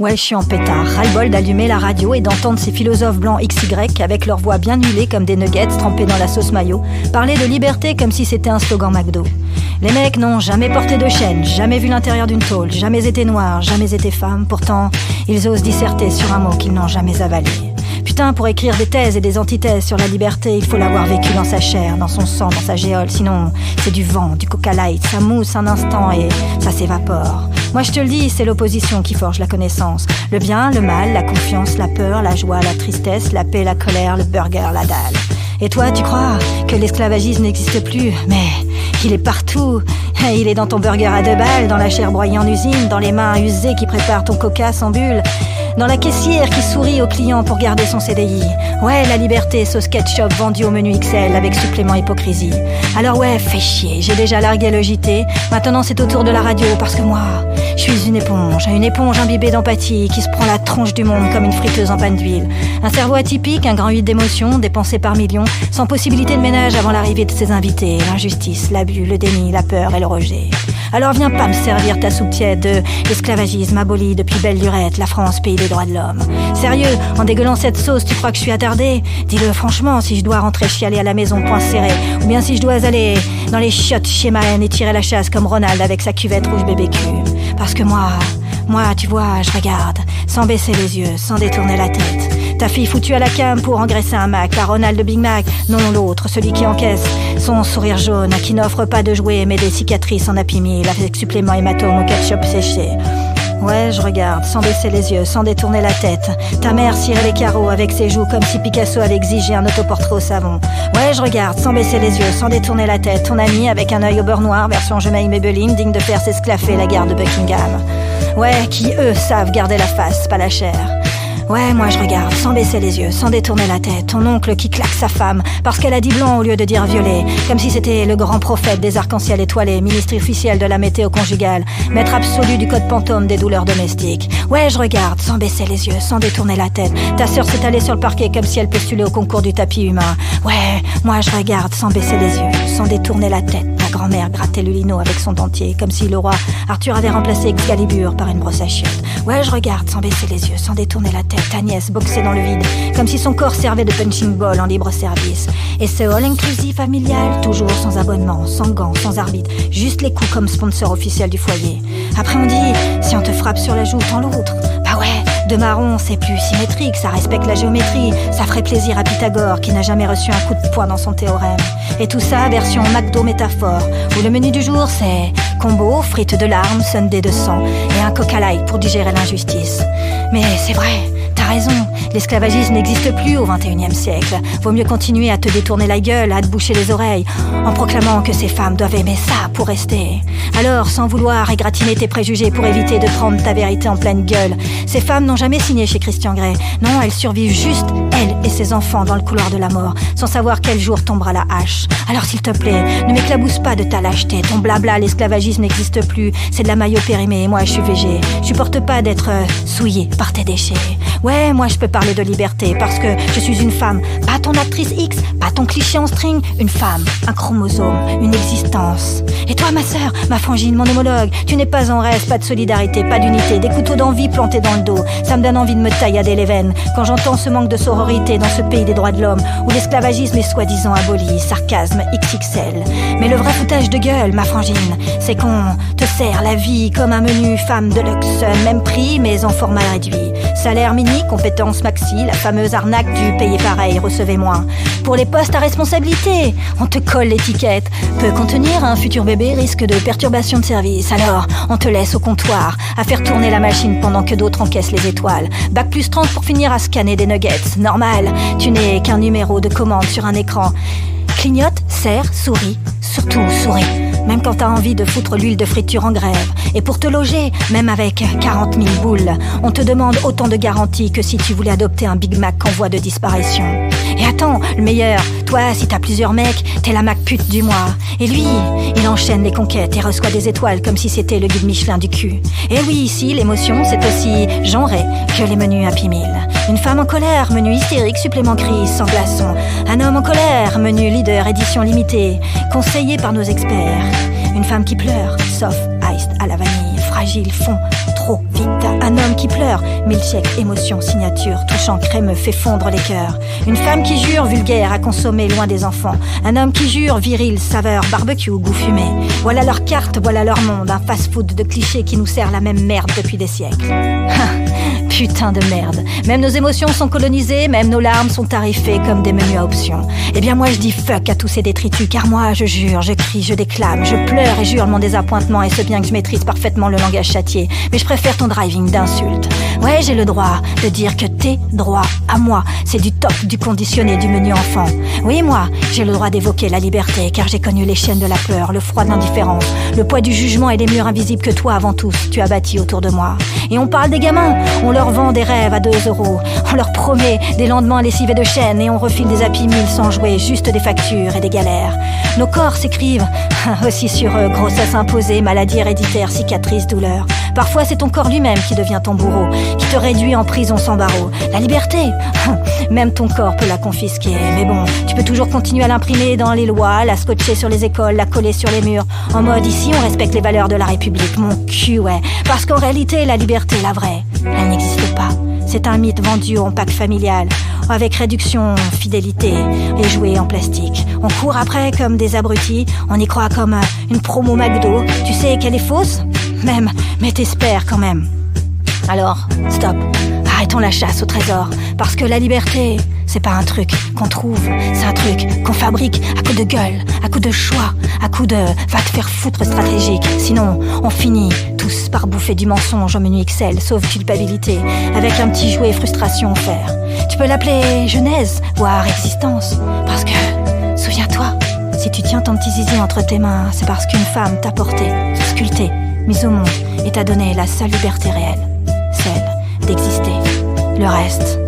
Ouais, je suis en pétard, ras-le-bol d'allumer la radio et d'entendre ces philosophes blancs XY avec leur voix bien huilée comme des nuggets trempés dans la sauce mayo, parler de liberté comme si c'était un slogan McDo. Les mecs n'ont jamais porté de chaîne, jamais vu l'intérieur d'une tôle, jamais été noirs, jamais été femmes, pourtant ils osent disserter sur un mot qu'ils n'ont jamais avalé. Putain, pour écrire des thèses et des antithèses sur la liberté, il faut l'avoir vécu dans sa chair, dans son sang, dans sa géole. Sinon, c'est du vent, du coca light, ça mousse un instant et ça s'évapore. Moi je te le dis, c'est l'opposition qui forge la connaissance. Le bien, le mal, la confiance, la peur, la joie, la tristesse, la paix, la colère, le burger, la dalle. Et toi, tu crois que l'esclavagisme n'existe plus? Mais il est partout. Il est dans ton burger à 2 balles, dans la chair broyée en usine, dans les mains usées qui préparent ton coca sans bulle, dans la caissière qui sourit aux clients pour garder son CDI. Ouais, la liberté, sauce ketchup vendue au menu XL avec supplément hypocrisie. Alors ouais, fais chier, j'ai déjà largué le JT. Maintenant c'est au tour de la radio parce que moi, je suis une éponge imbibée d'empathie qui se prend la tronche du monde comme une friteuse en panne d'huile. Un cerveau atypique, un grand huit d'émotions, dépensé par millions, sans possibilité de ménage avant l'arrivée de ses invités. L'injustice, l'abus, le déni, la peur et le rejet. Alors viens pas me servir ta soupe tiède de l'esclavagisme aboli depuis belle lurette, la France, pays des droits de l'homme. Sérieux, en dégueulant cette sauce, tu crois que je suis attardée? Dis-le franchement, si je dois rentrer chialer à la maison point serré, ou bien si je dois aller dans les chiottes chez ma haine et tirer la chasse comme Ronald avec sa cuvette rouge BBQ. Parce que moi, tu vois, je regarde, sans baisser les yeux, sans détourner la tête. Ta fille foutue à la cam pour engraisser un Mac, la Ronald de Big Mac, non l'autre, celui qui encaisse son sourire jaune, qui n'offre pas de jouets mais des cicatrices en Happy Meal avec supplément hématome au ketchup séché. Ouais, je regarde, sans baisser les yeux, sans détourner la tête. Ta mère cirait les carreaux avec ses joues comme si Picasso avait exigé un autoportrait au savon. Ouais, je regarde, sans baisser les yeux, sans détourner la tête. Ton ami avec un œil au beurre noir, version Jemaille Maybelline, digne de faire s'esclaffer la garde de Buckingham. Ouais, qui eux savent garder la face, pas la chair. Ouais, moi je regarde, sans baisser les yeux, sans détourner la tête. Ton oncle qui claque sa femme parce qu'elle a dit blanc au lieu de dire violet, comme si c'était le grand prophète des arcs-en-ciel étoilés, ministre officiel de la météo conjugale, maître absolu du code Pantone des douleurs domestiques. Ouais, je regarde, sans baisser les yeux, sans détourner la tête. Ta sœur s'est allée sur le parquet comme si elle postulait au concours du tapis humain. Ouais, moi je regarde, sans baisser les yeux, sans détourner la tête. Ta grand-mère grattait le lino avec son dentier, comme si le roi Arthur avait remplacé Excalibur par une brosse à chiottes. Ouais, je regarde, sans baisser les yeux, sans détourner la tête. Ta nièce boxait dans le vide, comme si son corps servait de punching ball en libre service. Et ce all-inclusive familial, toujours sans abonnement, sans gants, sans arbitre, juste les coups comme sponsor officiel du foyer. Après on dit, si on te frappe sur la joue, tends l'autre. Bah ouais, de marron, c'est plus symétrique, ça respecte la géométrie, ça ferait plaisir à Pythagore qui n'a jamais reçu un coup de poing dans son théorème. Et tout ça, version McDo métaphore, où le menu du jour c'est combo, frites de larmes, sundae de sang et un coca light pour digérer l'injustice. Mais c'est vrai, t'as raison, l'esclavagisme n'existe plus au XXIe siècle. Vaut mieux continuer à te détourner la gueule, à te boucher les oreilles, en proclamant que ces femmes doivent aimer ça pour rester. Alors, sans vouloir égratigner tes préjugés pour éviter de prendre ta vérité en pleine gueule, ces femmes n'ont jamais signé chez Christian Grey. Non, elles survivent juste, elles et ses enfants, dans le couloir de la mort, sans savoir quel jour tombera la hache. Alors s'il te plaît, ne m'éclabousse pas de ta lâcheté. Ton blabla, l'esclavagisme n'existe plus, c'est de la maillot périmée, et moi je suis végé. Je supporte pas d'être souillé par tes déchets. Ouais, moi je peux parler de liberté parce que je suis une femme, pas ton actrice X, pas ton cliché en string, une femme, un chromosome, une existence. Et toi ma sœur, ma frangine, mon homologue, tu n'es pas en reste, pas de solidarité, pas d'unité, des couteaux d'envie plantés dans le dos. Ça me donne envie de me taillader les veines quand j'entends ce manque de sororité dans ce pays des droits de l'homme où l'esclavagisme est soi-disant aboli, sarcasme XXL. Mais le vrai foutage de gueule, ma frangine, c'est qu'on te sert la vie comme un menu femme de luxe, même prix mais en format réduit. Salaire mini, compétence maxi, la fameuse arnaque du payer pareil, recevez moins. Pour les postes à responsabilité, on te colle l'étiquette. Peut contenir un futur bébé, risque de perturbation de service. Alors, on te laisse au comptoir, à faire tourner la machine pendant que d'autres encaissent les étoiles. Bac plus 30 pour finir à scanner des nuggets. Normal, tu n'es qu'un numéro de commande sur un écran. Clignote, serre, souris, surtout souris. Même quand t'as envie de foutre l'huile de friture en grève. Et pour te loger, même avec 40 000 boules, on te demande autant de garanties que si tu voulais adopter un Big Mac en voie de disparition. Et attends, le meilleur, toi, si t'as plusieurs mecs, t'es la Mac pute du mois. Et lui, il enchaîne les conquêtes et reçoit des étoiles comme si c'était le guide Michelin du cul. Et oui, ici, l'émotion, c'est aussi genré que les menus Happy Meal. Une femme en colère, menu hystérique, supplément crise, sans glaçon. Un homme en colère, menu leader, édition limitée, conseillé par nos experts. Une femme qui pleure, soft iced à la vanille, fragile, fond trop vite. Un homme qui pleure, milkshake, émotion, signature, touchant crémeux, fait fondre les cœurs. Une femme qui jure, vulgaire, à consommer loin des enfants. Un homme qui jure, viril, saveur, barbecue, goût fumé. Voilà leur carte, voilà leur monde, un fast-food de clichés qui nous sert la même merde depuis des siècles. Putain de merde. Même nos émotions sont colonisées, même nos larmes sont tarifées comme des menus à options. Eh bien moi je dis fuck à tous ces détritus, car moi je jure, je crie, je déclame, je pleure et jure mon désappointement, et ce bien que je maîtrise parfaitement le langage châtié. Mais je préfère ton driving d'insulte. Ouais, j'ai le droit de dire que tes droits à moi, c'est du top, du conditionné, du menu enfant. Oui, moi, j'ai le droit d'évoquer la liberté, car j'ai connu les chaînes de la peur, le froid de l'indifférence, le poids du jugement et les murs invisibles que toi, avant tous, tu as bâtis autour de moi. Et on parle des gamins, on leur vend des rêves à 2 €, on leur promet des lendemains lessivés de chaînes, et on refile des Happy Meal sans jouer, juste des factures et des galères. Nos corps s'écrivent aussi sur eux, grossesse imposée, maladie héréditaire, cicatrice, douleur. Parfois c'est ton corps lui-même qui devient ton bourreau, qui te réduit en prison sans barreau. La liberté, même ton corps peut la confisquer. Mais bon, tu peux toujours continuer à l'imprimer dans les lois, la scotcher sur les écoles, la coller sur les murs, en mode ici on respecte les valeurs de la République. Mon cul, ouais. Parce qu'en réalité, la liberté, la vraie, elle n'existe pas. C'est un mythe vendu en pack familial, avec réduction, fidélité et jouets en plastique. On court après comme des abrutis, on y croit comme une promo McDo. Tu sais qu'elle est fausse ? Même, mais t'espères quand même. Alors, stop, arrêtons la chasse au trésor, parce que la liberté, c'est pas un truc qu'on trouve, c'est un truc qu'on fabrique à coup de gueule, à coup de choix, à coup de va te faire foutre stratégique. Sinon, on finit tous par bouffer du mensonge au menu XL, sauf culpabilité, avec un petit jouet frustration offert. Tu peux l'appeler genèse, voire existence, parce que, souviens-toi, si tu tiens ton petit zizi entre tes mains, c'est parce qu'une femme t'a porté, sculpté, mise au monde et t'a donné la seule liberté réelle, celle d'exister. Le reste,